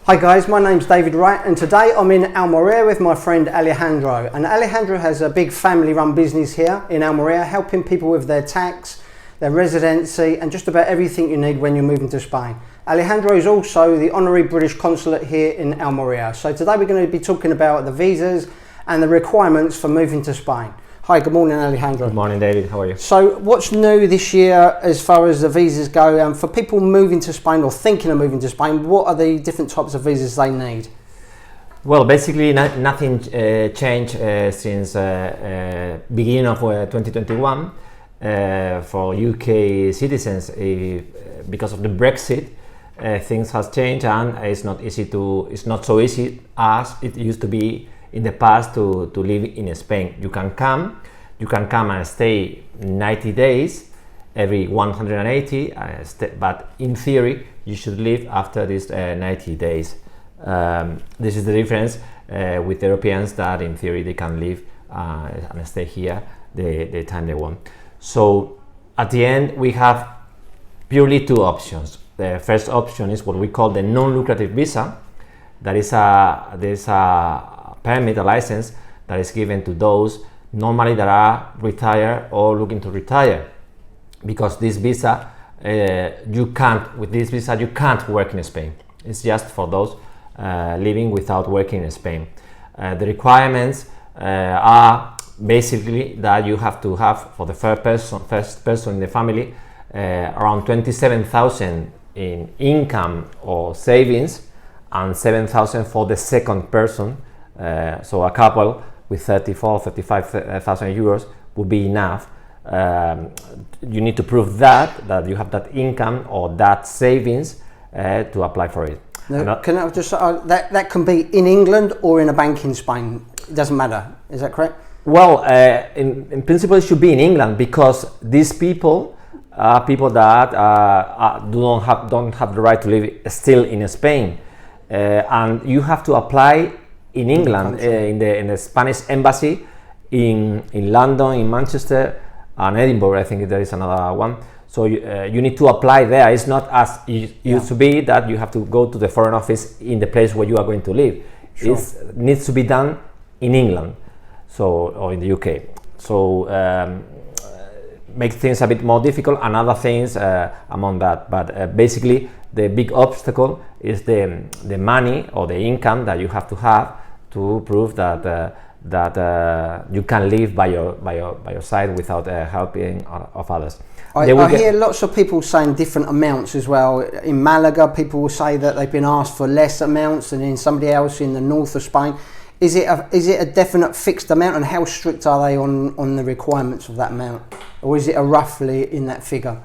Hi guys, my name's David Wright and today I'm in Almeria with my friend Alejandro. And Alejandro has a big family-run business here in Almeria, helping people with their tax, their residency and just about everything you need when you're moving to Spain. Alejandro is also the Honorary British consulate here in Almeria. So today we're going to be talking about the visas and the requirements for moving to Spain. Hi, good morning Alejandro. Good morning David, how are you? So what's new this year as far as the visas go? And for people moving to Spain or thinking of moving to Spain, what are the different types of visas they need? Well, basically nothing changed since beginning of 2021 for UK citizens. Because of the Brexit, things has changed and it's not so easy as it used to be in the past to live in Spain. You can come and stay 90 days every 180, but in theory you should leave after these 90 days. This is the difference with Europeans, that in theory they can leave and stay here the time they want. So at the end we have purely two options. The first option is what we call the non-lucrative visa. That is a permit, a license that is given to those normally that are retired or looking to retire, because this visa you can't work in Spain. It's just for those living without working in Spain. The requirements are basically that you have to have, for the first person in the family, around 27,000 in income or savings and 7,000 for the second person. So a couple with 35,000 euros would be enough. You need to prove that you have that income or that savings to apply for it. Now, can I just that can be in England or in a bank in Spain? It doesn't matter. Is that correct? Well, in principle, it should be in England, because these people are people that don't have the right to live still in Spain, and you have to apply in England, in the Spanish embassy in London, in Manchester and Edinburgh. I think there is another one. So you need to apply there. It's not as it used to be that you have to go to the Foreign Office in the place where you are going to live. Sure. It needs to be done in England, or in the UK. So make things a bit more difficult, and other things among that. But basically, the big obstacle is the money or the income that you have to prove that you can live by your side without helping of others. I hear lots of people saying different amounts as well. In Malaga, people will say that they've been asked for less amounts than in somebody else in the north of Spain. Is it a definite fixed amount, and how strict are they on the requirements of that amount, or is it a roughly in that figure?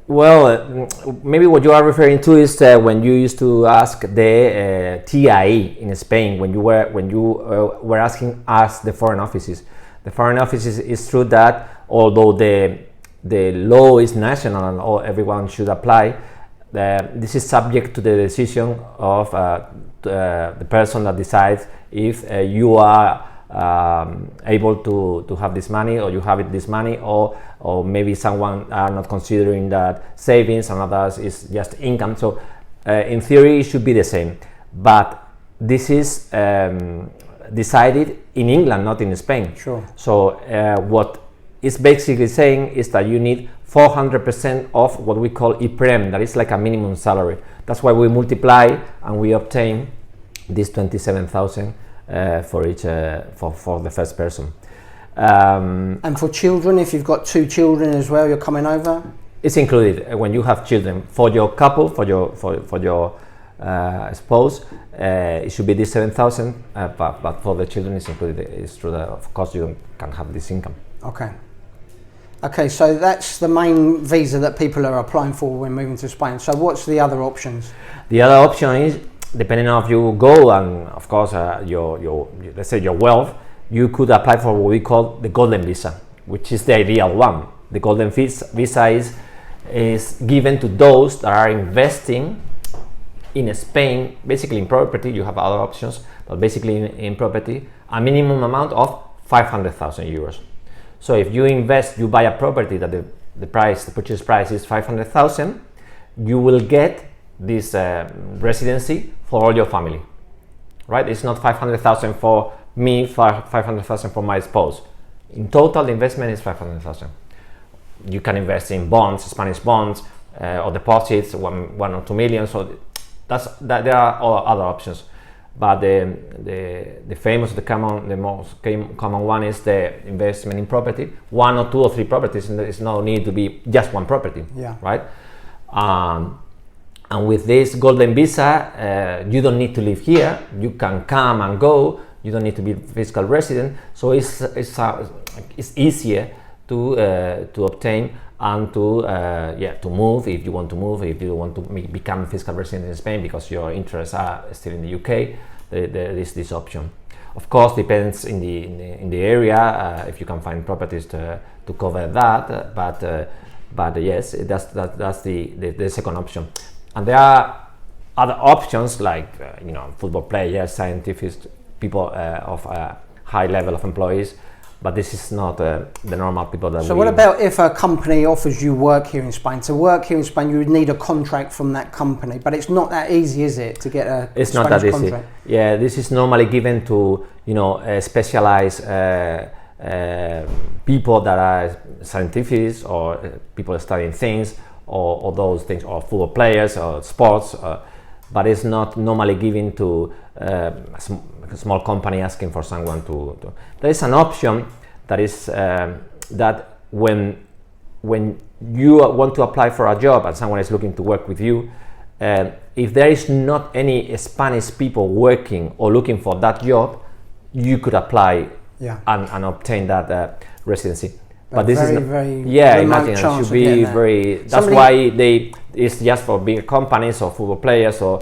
Well, maybe what you are referring to is when you used to ask the TIE in Spain, when you were asking us, the foreign offices. The foreign offices, is true that although the law is national and everyone should apply, this is subject to the decision of the person that decides if you are able to have this money, or you have this money, or maybe someone are not considering that savings and others is just income. So in theory it should be the same, but this is decided in England, not in Spain. Sure. So what it's basically saying is that you need 400% of what we call IPREM, that is like a minimum salary. That's why we multiply and we obtain this 27,000 for each for the first person. And for children, if you've got two children as well, you're coming over? It's included when you have children. For your couple, for your spouse, it should be this 7,000, but for the children it's included. It's true that of course you can have this income. Okay, so that's the main visa that people are applying for when moving to Spain. So what's the other options? The other option is, depending on if you go and of course your let's say your wealth, you could apply for what we call the golden visa, which is the ideal one. The golden visa is given to those that are investing in Spain, basically in property. You have other options, but basically in property, a minimum amount of 500,000 euros. So if you invest, you buy a property that the purchase price is 500,000, you will get this residency for all your family, right? It's not 500,000 for me, 500,000 for my spouse. In total, the investment is 500,000. You can invest in bonds, Spanish bonds, or deposits, 1 or 2 million. So there are other options. But the famous, the most common one is the investment in property. 1 or 2 or 3 properties, and there is no need to be just one property, right? And with this golden visa, you don't need to live here. You can come and go. You don't need to be fiscal resident. So it's easier to obtain and to move if you want to move. If you want to become fiscal resident in Spain because your interests are still in the UK, there is this option. Of course, depends in the area if you can find properties to cover that. But yes, that's the second option. And there are other options like football players, scientists, people of a high level of employees. But this is not the normal people that. So what about if a company offers you work here in Spain? To work here in Spain, you would need a contract from that company, but it's not that easy, is it, to get a It's Spanish not that contract? easy. Yeah, this is normally given to specialized people that are scientists or people studying things or those things, or football players or sports. But it's not normally given to a small company asking for someone to. There is an option that is that when you want to apply for a job and someone is looking to work with you, if there is not any Spanish people working or looking for that job, you could apply and obtain that residency. But this is very imagine it should be very. That's why it's just for bigger companies or football players or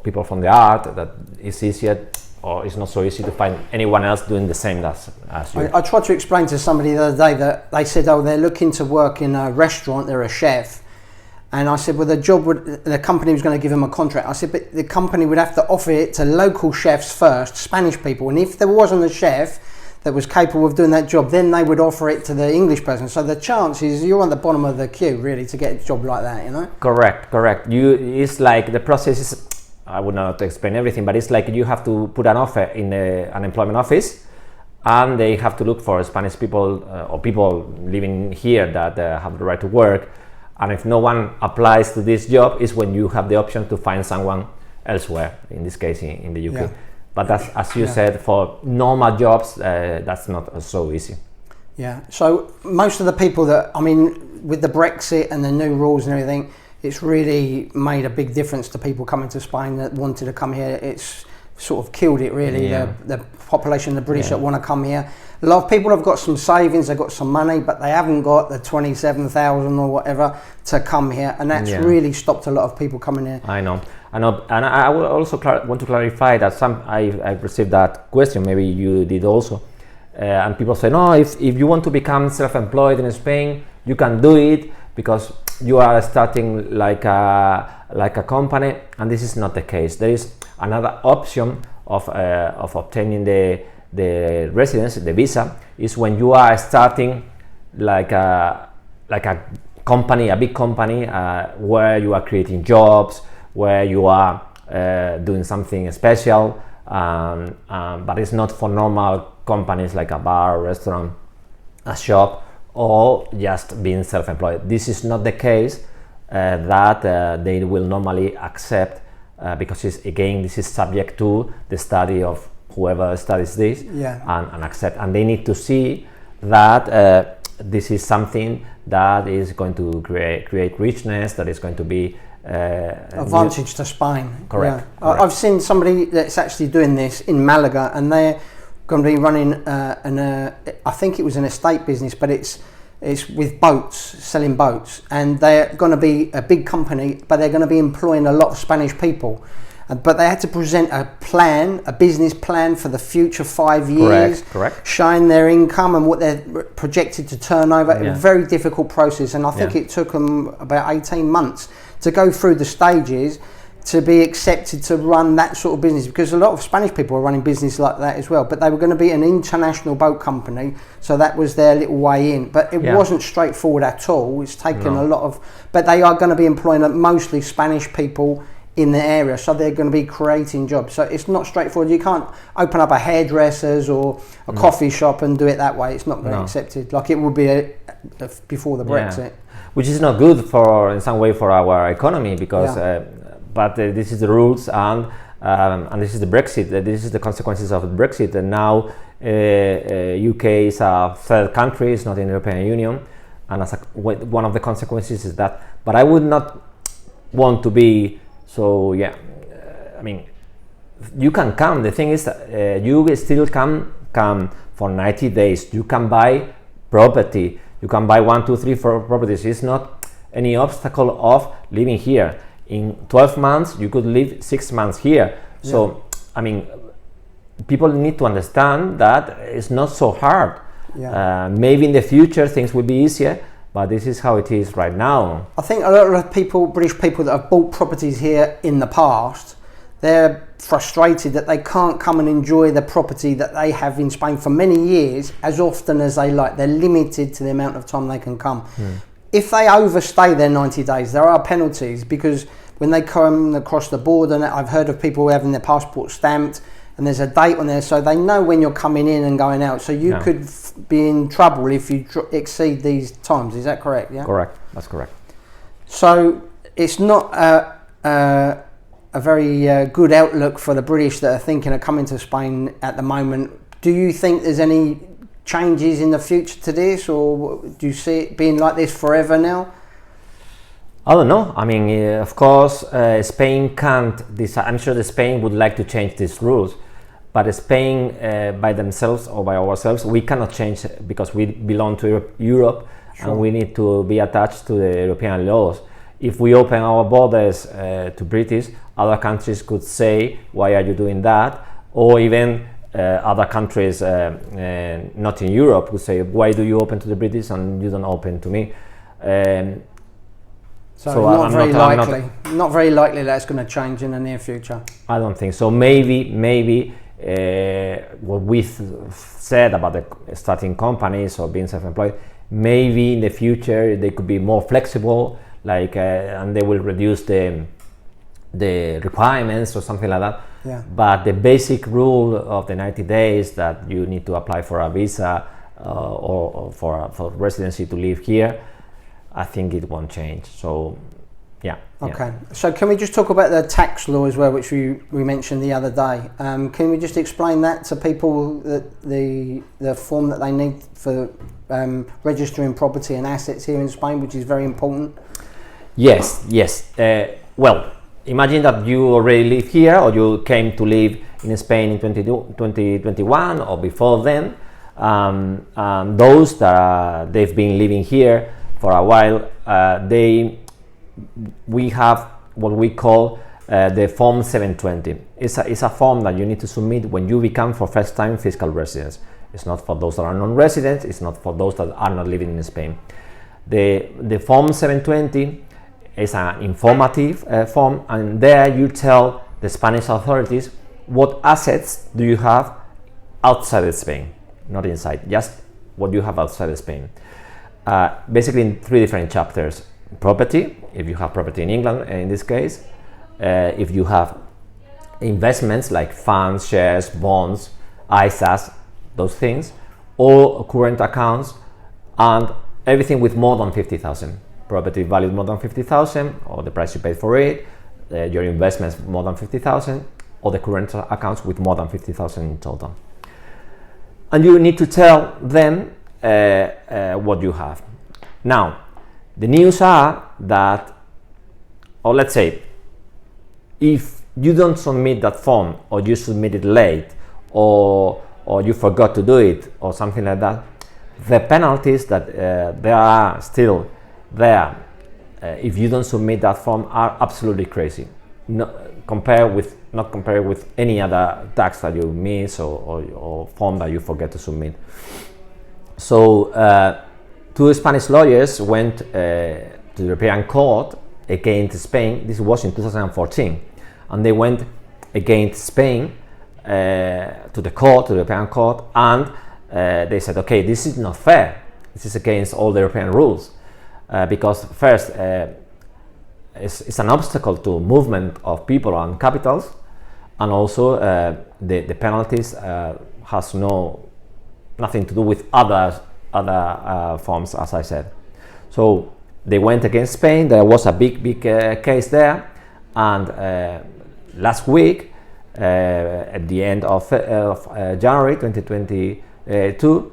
people from the art that it's easier, or it's not so easy to find anyone else doing the same as you. I tried to explain to somebody the other day that they said, they're looking to work in a restaurant, they're a chef. And I said, well, the company was going to give them a contract. I said, but the company would have to offer it to local chefs first, Spanish people. And if there wasn't a chef that was capable of doing that job, then they would offer it to the English person. So the chance is you're on the bottom of the queue, really, to get a job like that, Correct. It's like the process is, I would not explain everything, but it's like you have to put an offer in the unemployment office, and they have to look for Spanish people or people living here that have the right to work. And if no one applies to this job, is when you have the option to find someone elsewhere, in this case in the UK. Yeah. But that's, as you said, for normal jobs, that's not so easy. Yeah, so most of the people with the Brexit and the new rules and everything, it's really made a big difference to people coming to Spain that wanted to come here. It's sort of killed it, really, the population, the British that want to come here. A lot of people have got some savings, they've got some money, but they haven't got the 27,000 or whatever to come here, and that's really stopped a lot of people coming here. I know, and I will also want to clarify that I've received that question, maybe you did also, and people say, no, if you want to become self-employed in Spain, you can do it because you are starting like a company, and this is not the case. There is another option of obtaining the residency, the visa, is when you are starting like a company, a big company, where you are creating jobs, where you are doing something special, but it's not for normal companies like a bar, a restaurant, a shop, or just being self-employed. This is not the case that they will normally accept, because this is subject to the study of whoever studies this and accept, and they need to see that this is something that is going to create richness, that is going to be advantage to Spain. Correct. I've seen somebody that's actually doing this in Malaga, and they're going to be running I think it was an estate business, but it's with boats, selling boats, and they're going to be a big company, but they're going to be employing a lot of Spanish people. But they had to present a business plan for the future 5 years, showing their income and what they're projected to turn over. It was a very difficult process, and I think it took them about 18 months to go through the stages, to be accepted to run that sort of business? Because a lot of Spanish people are running business like that as well, but they were going to be an international boat company, so that was their little way in. But it wasn't straightforward at all. It's taken a lot of, but they are going to be employing mostly Spanish people in the area, so they're going to be creating jobs. So it's not straightforward. You can't open up a hairdresser's or a coffee shop and do it that way. It's not very accepted, like it would be before the Brexit. Which is not good for, in some way, for our economy, because but this is the rules, and this is the Brexit. This is the consequences of the Brexit. And now UK is a third country, it's not in the European Union, and as one of the consequences is that. But I would not want to be so. I mean, you can come. The thing is, you still can come for 90 days. You can buy property. You can buy 1, 2, 3, 4 properties. It's not any obstacle of living here. In 12 months, you could live 6 months here. So, I mean, people need to understand that it's not so hard. Maybe in the future things will be easier, but this is how it is right now. I think a lot of people, British people that have bought properties here in the past, they're frustrated that they can't come and enjoy the property that they have in Spain for many years as often as they like. They're limited to the amount of time they can come. If they overstay their 90 days, there are penalties, because when they come across the border, I've heard of people having their passport stamped and there's a date on there, so they know when you're coming in and going out. So you could be in trouble if you exceed these times. Is that correct? Yeah. Correct. That's correct. So it's not a very good outlook for the British that are thinking of coming to Spain at the moment. Do you think there's any changes in the future to this, or do you see it being like this forever now? I don't know. I mean, of course, Spain can't decide. I'm sure that Spain would like to change these rules, but Spain by themselves or by ourselves, we cannot change, because we belong to Europe, and we need to be attached to the European laws. If we open our borders to British, other countries could say, why are you doing that? Or even other countries not in Europe would say, why do you open to the British and you don't open to me? So not very likely. Not very likely that's going to change in the near future. I don't think so. Maybe what we said about the starting companies or being self-employed, maybe in the future they could be more flexible, like and they will reduce the requirements or something like that. But the basic rule of the 90 days that you need to apply for a visa or for residency to live here, I think it won't change. So okay. So can we just talk about the tax law as well, which we mentioned the other day? Can we just explain that to people, that the form that they need for registering property and assets here in Spain, which is very important? Yes. Well, imagine that you already live here, or you came to live in Spain in 2021 or before then. Those that they've been living here for a while, we have what we call the Form 720. It's a form that you need to submit when you become for first time fiscal residents. It's not for those that are non-residents, it's not for those that are not living in Spain. The Form 720 is an informative form, and there you tell the Spanish authorities what assets do you have outside of Spain, not inside, just what you have outside of Spain. Basically in 3 different chapters. Property, if you have property in England in this case, if you have investments like funds, shares, bonds, ISAs, those things, or current accounts, and everything with more than 50,000. Property valued more than 50,000, or the price you paid for it, your investments more than 50,000, or the current accounts with more than 50,000 in total. And you need to tell them what you have. Now, the news are that, or let's say, if you don't submit that form, or you submit it late, or you forgot to do it, or something like that, the penalties that there are still there if you don't submit that form are absolutely crazy. Not compared with any other tax that you miss or form that you forget to submit. So 2 Spanish lawyers went to the European Court against Spain. This was in 2014, and they went against Spain to the court, to the European court, and they said, okay, this is not fair. This is against all the European rules, because first, it's an obstacle to movement of people and capitals, and also the penalties has nothing to do with other forms, as I said. So they went against Spain. There was a big case there, and last week, at the end of January 2022,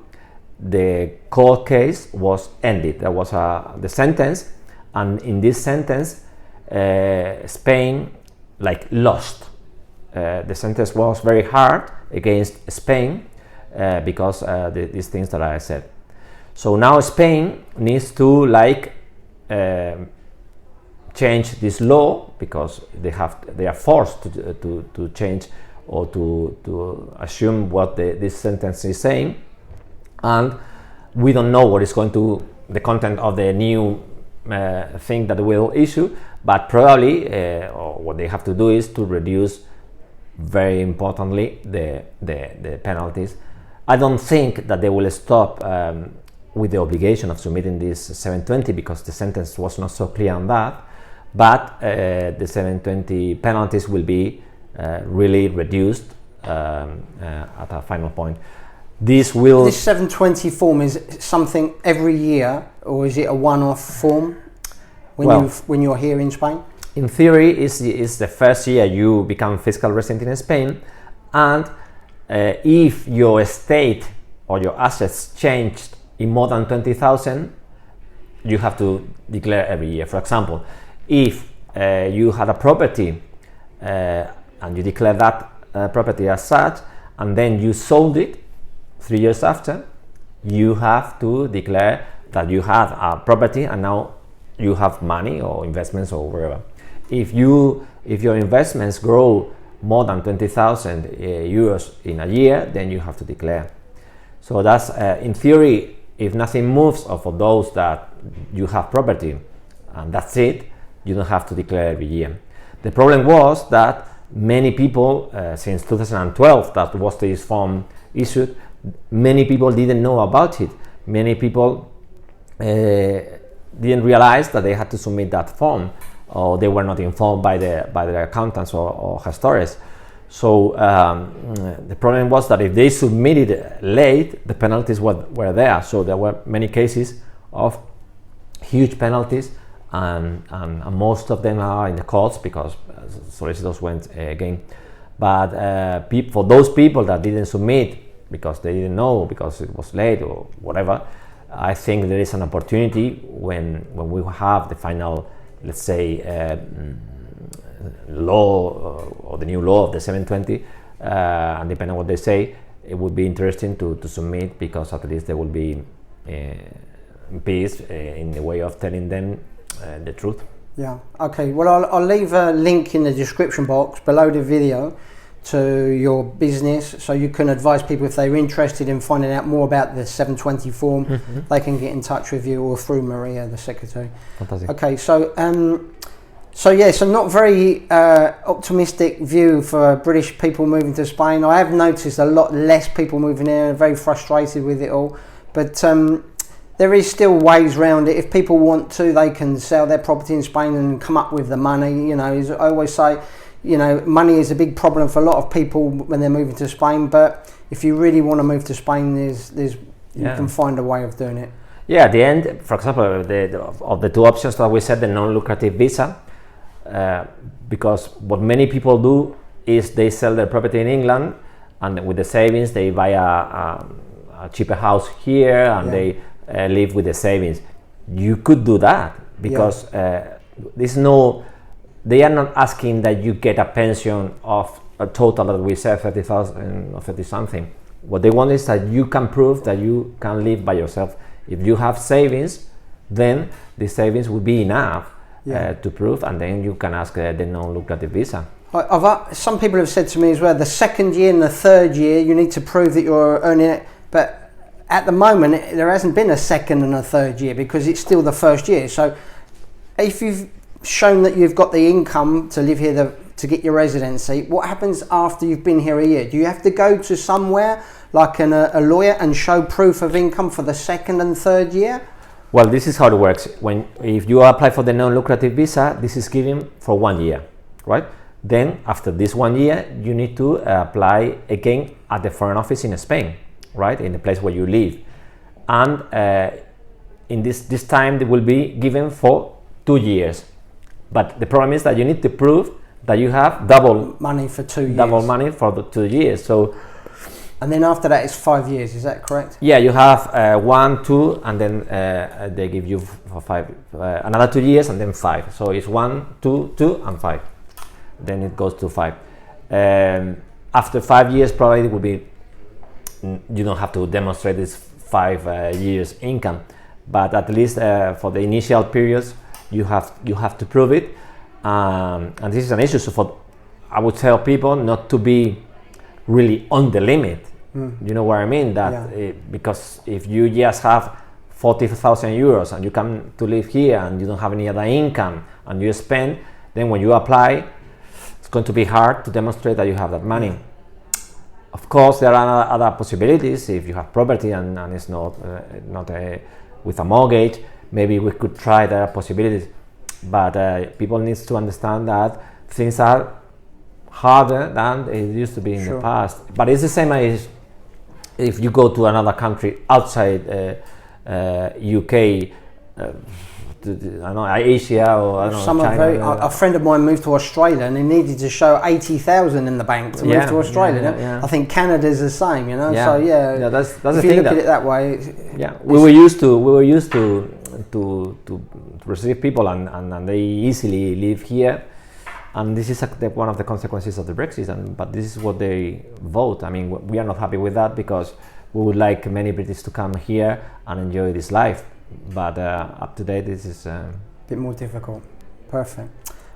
the court case was ended. There was the sentence, and in this sentence, Spain lost. The sentence was very hard against Spain because these things that I said. So now Spain needs to change this law, because they are forced to change or to assume what this sentence is saying, and we don't know what is going to the content of the new thing that they will issue, but probably or what they have to do is to reduce, very importantly, the penalties. I don't think that they will stop with the obligation of submitting this 720, because the sentence was not so clear on that, but the 720 penalties will be really reduced at a final point. This 720 form is something every year, or is it a one-off form when you're here in Spain? In theory, is the first year you become fiscal resident in Spain, and if your estate or your assets changed in more than 20,000, you have to declare every year. For example, if you had a property and you declare that property as such, and then you sold it 3 years after, you have to declare that you have a property and now you have money or investments or whatever. If your investments grow more than 20,000 euros in a year, then you have to declare. So that's in theory, if nothing moves, or for those that you have property and that's it, you don't have to declare every year. The problem was that many people, since 2012, that was this form issued, many people didn't know about it. Many people didn't realize that they had to submit that form, or they were not informed by their accountants or gestores. So the problem was that if they submitted late, the penalties were there. So there were many cases of huge penalties, and most of them are in the courts because solicitors went again. But for those people that didn't submit because they didn't know, because it was late or whatever, I think there is an opportunity when we have the final, let's say, law or the new law of the 720, and depending on what they say, it would be interesting to submit, because at least there will be peace in the way of telling them the truth. Yeah, okay, well I'll leave a link in the description box below the video to your business, so you can advise people if they're interested in finding out more about the 720 form. Mm-hmm. They can get in touch with you or through Maria, the secretary. Fantastic. Okay, so not very optimistic view for British people moving to Spain. I have noticed a lot less people moving there, very frustrated with it all, but there is still ways around it. If people want to, they can sell their property in Spain and come up with the money. As I always say, money is a big problem for a lot of people when they're moving to Spain, but if you really want to move to Spain, you can find a way of doing it. Yeah, at the end, for example, of the two options that we said, the non-lucrative visa, because what many people do is they sell their property in England, and with the savings they buy a cheaper house here, and they live with the savings. You could do that, because they are not asking that you get a pension of a total that we say 30,000 or 30 something. What they want is that you can prove that you can live by yourself. If you have savings, then the savings will be enough to prove, and then you can ask the non-lucrative visa. Some people have said to me as well, the second year and the third year you need to prove that you're earning it, but at the moment there hasn't been a second and a third year because it's still the first year. So if you've shown that you've got the income to live here to get your residency. What happens after you've been here a year? Do you have to go to somewhere like a lawyer and show proof of income for the second and third year? Well, this is how it works. If you apply for the non-lucrative visa, this is given for 1 year, right? Then after this 1 year, you need to apply again at the Foreign Office in Spain, right? In the place where you live. And in this time, they will be given for 2 years. But the problem is that you need to prove that you have double money for 2 years. Double money for the 2 years. So, and then after that, it's 5 years. Is that correct? Yeah, you have 1, 2, and then they give you for 5 another 2 years, and then 5. So it's 1, 2, 2, and 5. Then it goes to 5. After 5 years, probably it will be. You don't have to demonstrate this 5 years income, but at least for the initial periods, you have to prove it. And this is an issue. So I would tell people not to be really on the limit. You know what I mean? Because if you just have 40,000 euros and you come to live here and you don't have any other income and you spend, then when you apply, it's going to be hard to demonstrate that you have that money. Of course, there are other possibilities. If you have property and it's not with a mortgage, maybe we could try the possibilities. But people need to understand that things are harder than it used to be in the past. But it's the same as if you go to another country outside UK, I don't know, Asia or I don't know, China. A friend of mine moved to Australia and he needed to show 80,000 in the bank to move to Australia. Yeah. I think Canada's the same, you know. Yeah. So that's if the you thing. Look at it that way. We were used to receive people and they easily live here. And this is one of the consequences of the Brexit. But this is what they vote. I mean, we are not happy with that because we would like many British to come here and enjoy this life. But up to date, this is a bit more difficult. Perfect.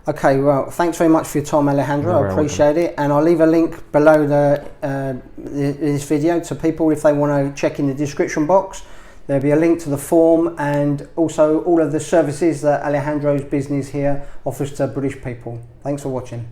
Okay, well, thanks very much for your time, Alejandro. I appreciate it. And I'll leave a link below this video to people if they want to check in the description box. There'll be a link to the form and also all of the services that Alejandro's business here offers to British people. Thanks for watching.